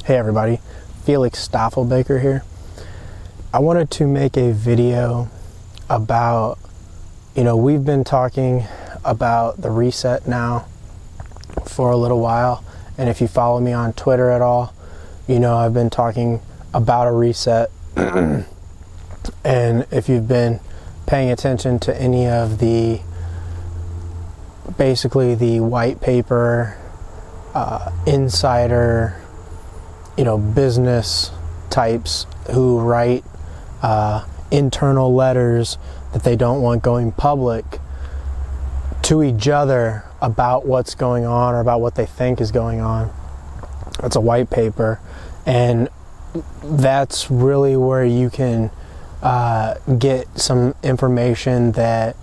Hey everybody, Felix Staffelbaker here. I wanted to make a video about, we've been talking about the reset now for a little while, and if you follow me on Twitter at all, I've been talking about a reset. And if you've been paying attention to any of basically the white paper, insider, business types who write internal letters that they don't want going public to each other about what's going on or about what they think is going on. That's a white paper, and that's really where you can get some information that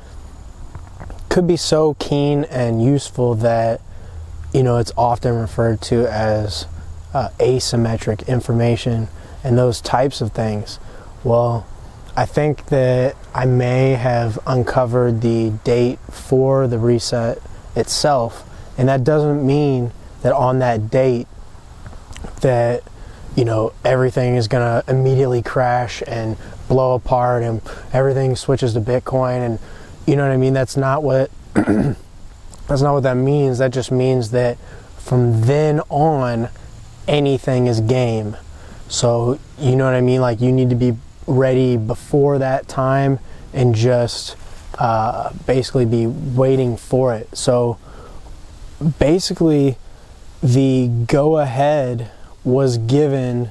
could be so keen and useful that it's often referred to as asymmetric information and those types of things. Well, I think that I may have uncovered the date for the reset itself, and that doesn't mean that on that date that everything is going to immediately crash and blow apart and everything switches to Bitcoin, and you know what I mean. That's not what that's not what that means. That just means that from then on anything is game. So you know what I mean, like you need to be ready before that time and just basically be waiting for it. So basically the go ahead was given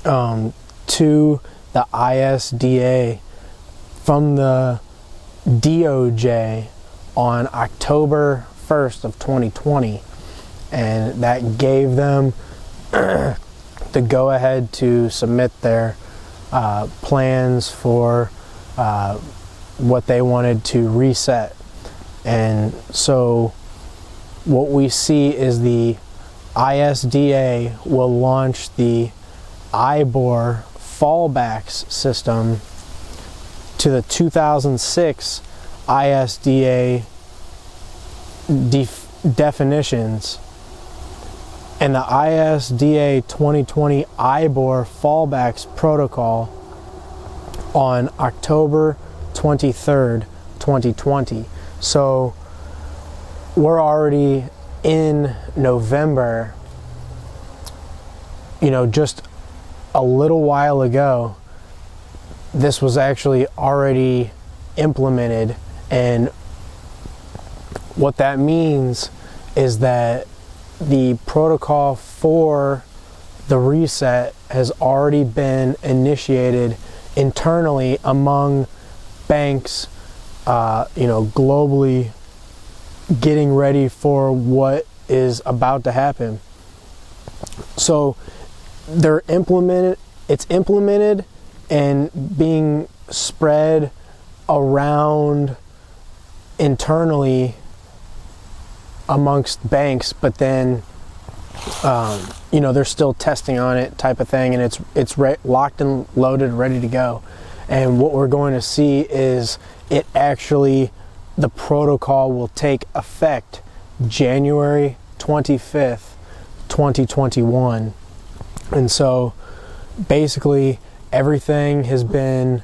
to the ISDA from the DOJ on October 1st of 2020, and that gave them the go ahead to submit their plans for what they wanted to reset. And so what we see is the ISDA will launch the IBOR fallbacks system to the 2006 ISDA definitions, and the ISDA 2020 IBOR fallbacks protocol on October 23rd, 2020. So we're already in November, just a little while ago, this was actually already implemented. And what that means is that the protocol for the reset has already been initiated internally among banks, globally, getting ready for what is about to happen. So it's implemented and being spread around internally amongst banks, but then they're still testing on it, type of thing, and it's locked and loaded, ready to go. And what we're going to see is the protocol will take effect January 25th, 2021. And so basically everything has been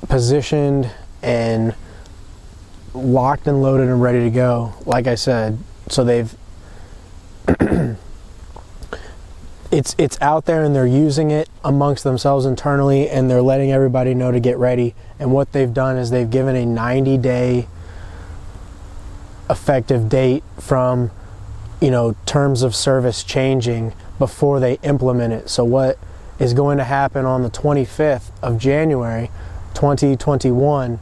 positioned and locked and loaded and ready to go, like I said. So they've it's out there, and they're using it amongst themselves internally, and they're letting everybody know to get ready. And what they've done is they've given a 90-day effective date from terms of service changing before they implement it. So what is going to happen on the 25th of January 2021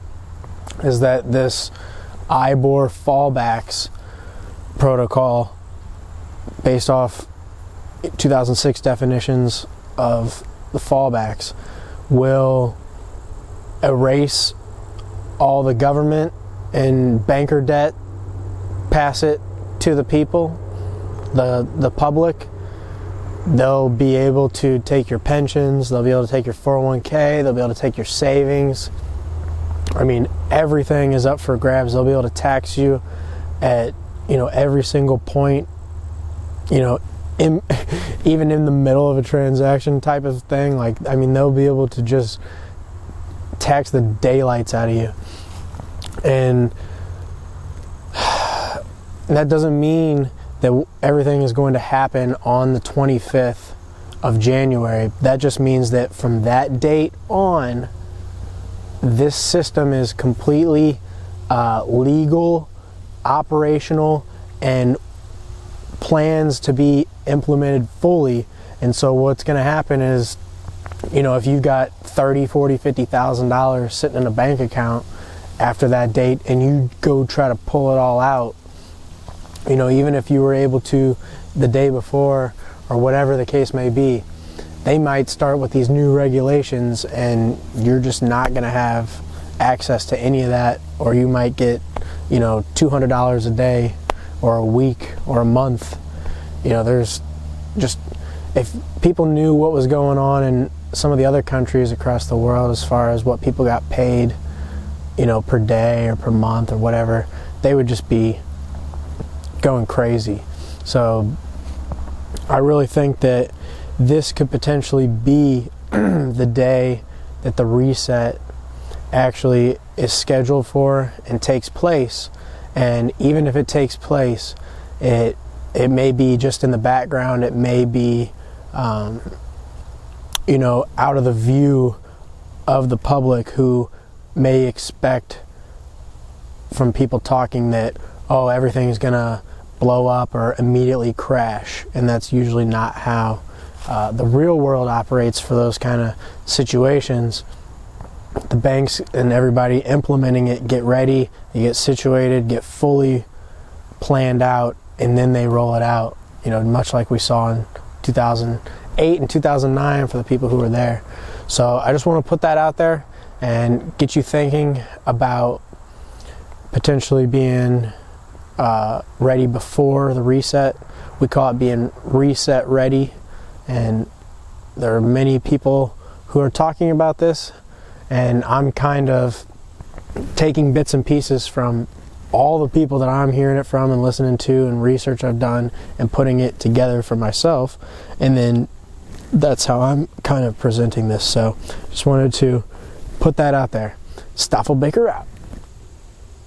is that this IBOR fallbacks protocol, based off 2006 definitions of the fallbacks, will erase all the government and banker debt, pass it to the people, the public. They'll be able to take your pensions, they'll be able to take your 401k, they'll be able to take your savings. I mean, everything is up for grabs. They'll be able to tax you at, every single point, even in the middle of a transaction type of thing. Like, I mean, they'll be able to just tax the daylights out of you. And that doesn't mean that everything is going to happen on the 25th of January. That just means that from that date on, this system is completely legal, operational, and plans to be implemented fully. And so what's going to happen is, you know, if you got $30,000, $40,000, $50,000 sitting in a bank account after that date and you go try to pull it all out, you know, even if you were able to the day before or whatever the case may be, they might start with these new regulations and you're just not going to have access to any of that, or you might get, you know, $200 a day or a week or a month. You know, there's just, if people knew what was going on in some of the other countries across the world as far as what people got paid, you know, per day or per month or whatever, they would just be going crazy. So I really think that this could potentially be the day that the reset actually is scheduled for and takes place. And even if it takes place, it may be just in the background. It may be, you know, out of the view of the public, who may expect from people talking that, oh, everything's gonna blow up or immediately crash. And that's usually not how the real world operates for those kind of situations. The banks and everybody implementing it get ready, they get situated, get fully planned out, and then they roll it out, you know, much like we saw in 2008 and 2009 for the people who were there. So I just want to put that out there and get you thinking about potentially being ready before the reset. We call it being reset ready, and there are many people who are talking about this, and I'm kind of taking bits and pieces from all the people that I'm hearing it from and listening to and research I've done and putting it together for myself, and then that's how I'm kind of presenting this. So just wanted to put that out there. Stoffel Baker out.